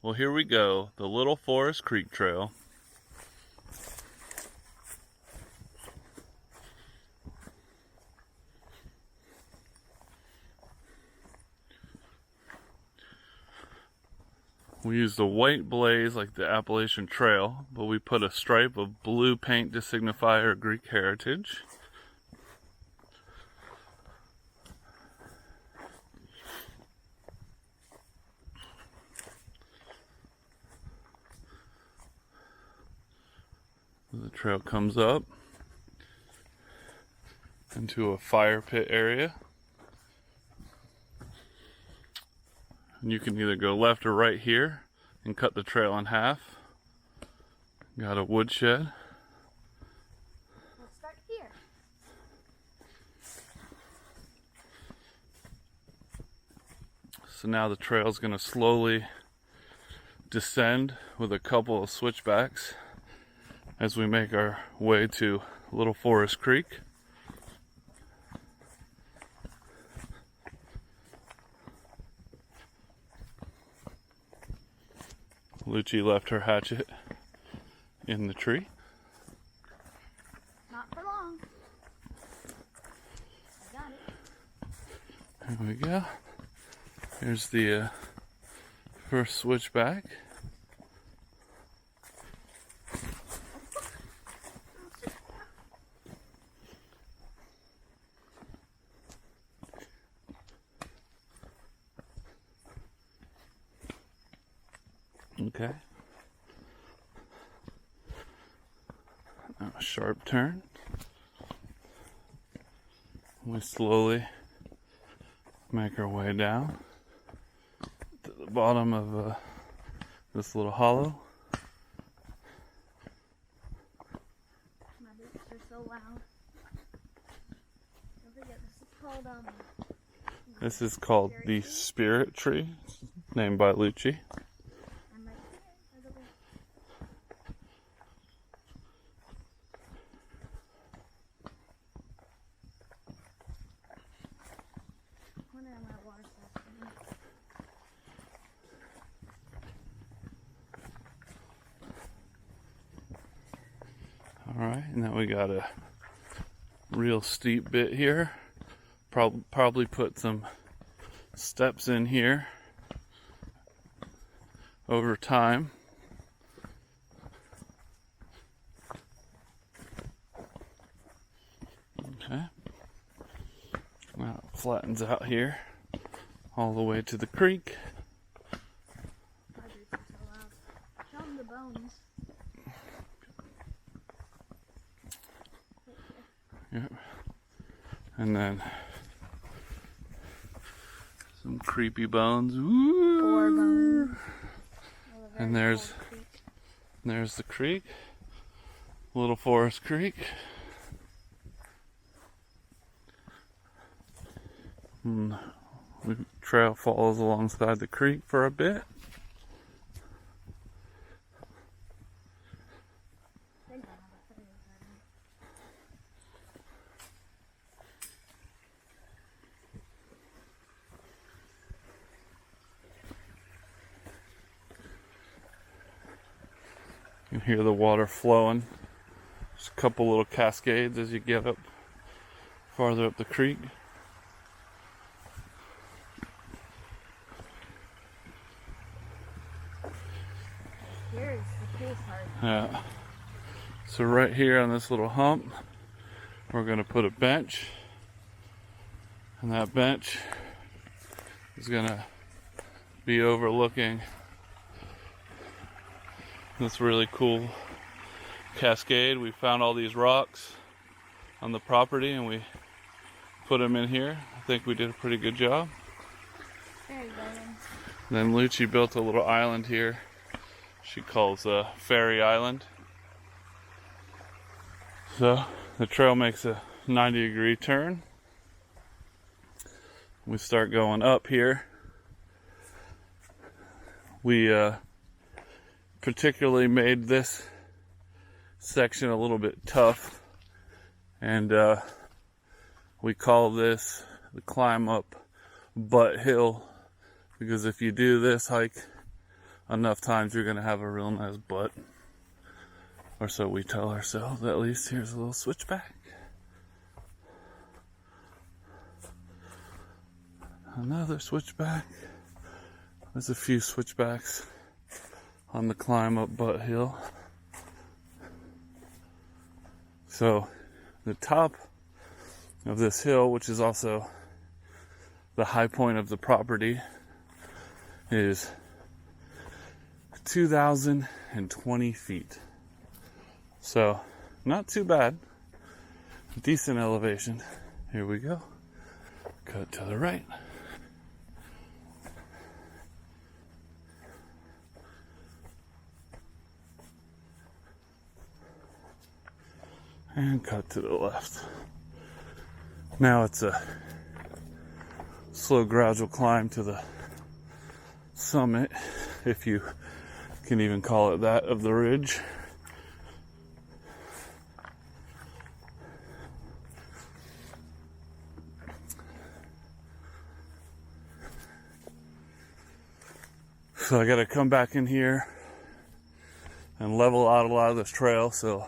Well, here we go, the Little Forest Creek Trail. We used a white blaze like the Appalachian Trail, but we put a stripe of blue paint to signify our Greek heritage. The trail comes up into a fire pit area. And you can either go left or right here and cut the trail in half. Got a woodshed. Let's start here. So now the trail is going to slowly descend with a couple of switchbacks as we make our way to Little Forest Creek. Lucci left her hatchet in the tree. Not for long. I got it. There we go. Here's the first switchback. Okay. Now a sharp turn. We slowly make our way down to the bottom of this little hollow. My boots are so loud. Don't forget, this is called the Spirit Tree, named by Lucci. Alright, now we got a real steep bit here. Probably put some steps in here over time. Okay. Now it flattens out here all the way to the creek. My boots are so loud. Show them the bones. Yep. And then some creepy bones. Ooh. 4 bones. And there's the creek. Little Forest Creek. The trail follows alongside the creek for a bit. You can hear the water flowing. There's a couple little cascades as you get up farther up the creek. Here's the cool part. Yeah. So right here on this little hump, we're going to put a bench. And that bench is going to be overlooking this really cool cascade. We found all these rocks on the property and we put them in here. I think we did a pretty good job. There you go. Then Lucci built a little island here she calls Fairy Island. So the trail makes a 90-degree turn. We start going up here. We particularly made this section a little bit tough, and we call this the climb up Butt Hill, because if you do this hike enough times you're going to have a real nice butt. Or so we tell ourselves, at least. Here's a little switchback. Another switchback. There's a few switchbacks on the climb up Butt Hill. So the top of this hill, which is also the high point of the property, is 2,020 feet. So not too bad. Decent elevation. Here we go. Cut to the right. And cut to the left. Now it's a slow, gradual climb to the summit, if you can even call it that, of the ridge. So I gotta come back in here and level out a lot of this trail so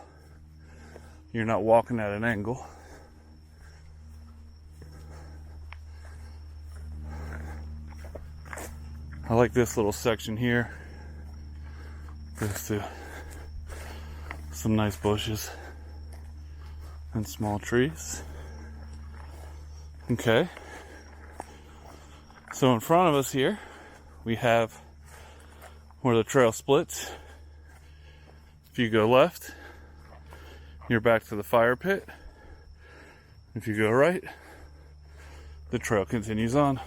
you're not walking at an angle. I like this little section here. Goes to some nice bushes and small trees. Okay. So in front of us here, we have where the trail splits. If you go left, you're back to the fire pit. If you go right, the trail continues on.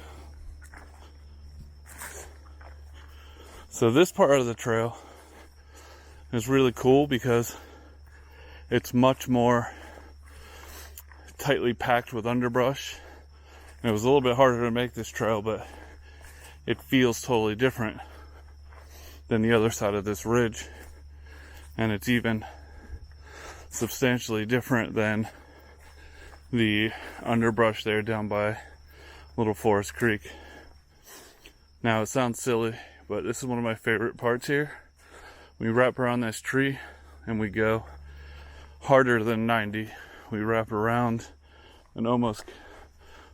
So this part of the trail is really cool because it's much more tightly packed with underbrush. And it was a little bit harder to make this trail, but it feels totally different than the other side of this ridge. And it's even substantially different than the underbrush there down by Little Forest Creek. Now it sounds silly, but this is one of my favorite parts here. We wrap around this tree and we go harder than 90. We wrap around and almost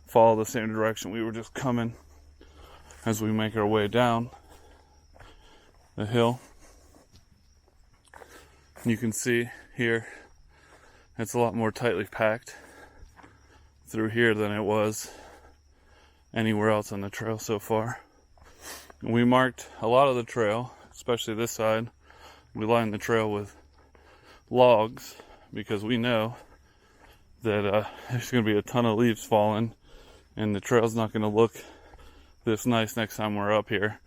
follow the same direction we were just coming as we make our way down the hill. You can see here it's a lot more tightly packed through here than it was anywhere else on the trail so far. We marked a lot of the trail, especially this side. We lined the trail with logs because we know that there's going to be a ton of leaves falling and the trail's not going to look this nice next time we're up here.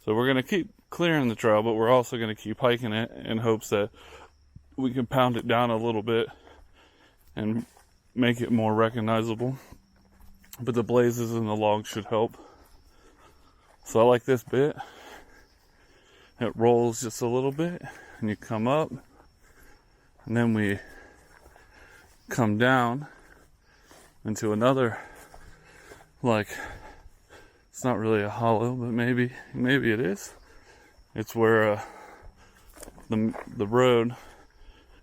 So we're going to keep clearing the trail, but we're also going to keep hiking it in hopes that we can pound it down a little bit and make it more recognizable. But the blazes and the logs should help. So I like this bit. It rolls just a little bit and you come up and then we come down into another, like, it's not really a hollow, but maybe it is. It's where the road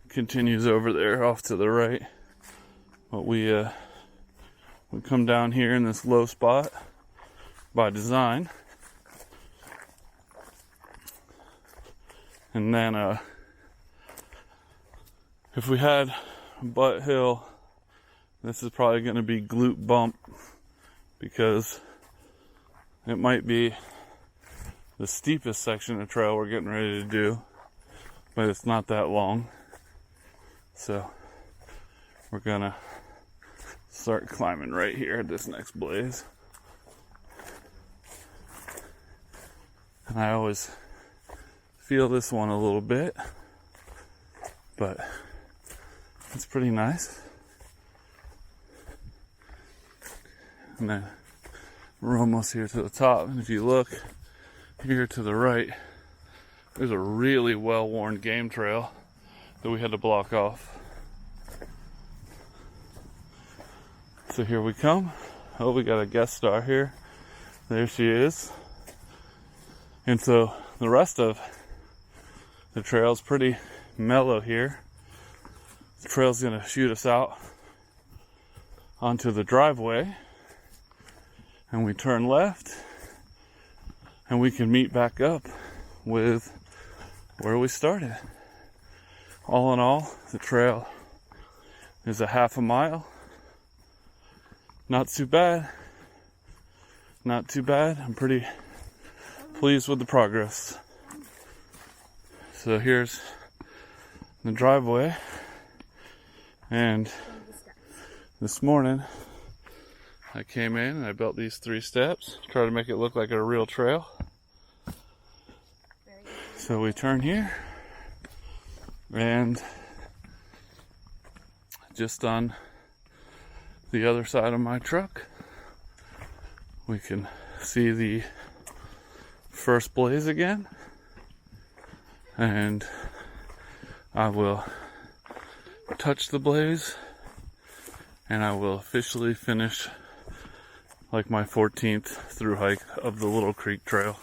continues over there off to the right. But we come down here in this low spot by design. And then if we had Butt Hill, this is probably going to be glute bump because it might be the steepest section of trail we're getting ready to do, but it's not that long. So we're gonna start climbing right here at this next blaze. And I always feel this one a little bit, but it's pretty nice. And then we're almost here to the top, and if you look here to the right, there's a really well-worn game trail that we had to block off. So here we come. Oh, we got a guest star here. There she is. And so the rest of the trail is pretty mellow here. The trail's gonna shoot us out onto the driveway, and we turn left, and we can meet back up with where we started. All in all, the trail is a half a mile. Not too bad. Not too bad. I'm pretty pleased with the progress. So here's the driveway, and this morning I came in and I built these 3 steps, try to make it look like a real trail. So we turn here, and just on the other side of my truck we can see the first blaze again, and I will touch the blaze and I will officially finish like my 14th thru hike of the Little Creek Trail.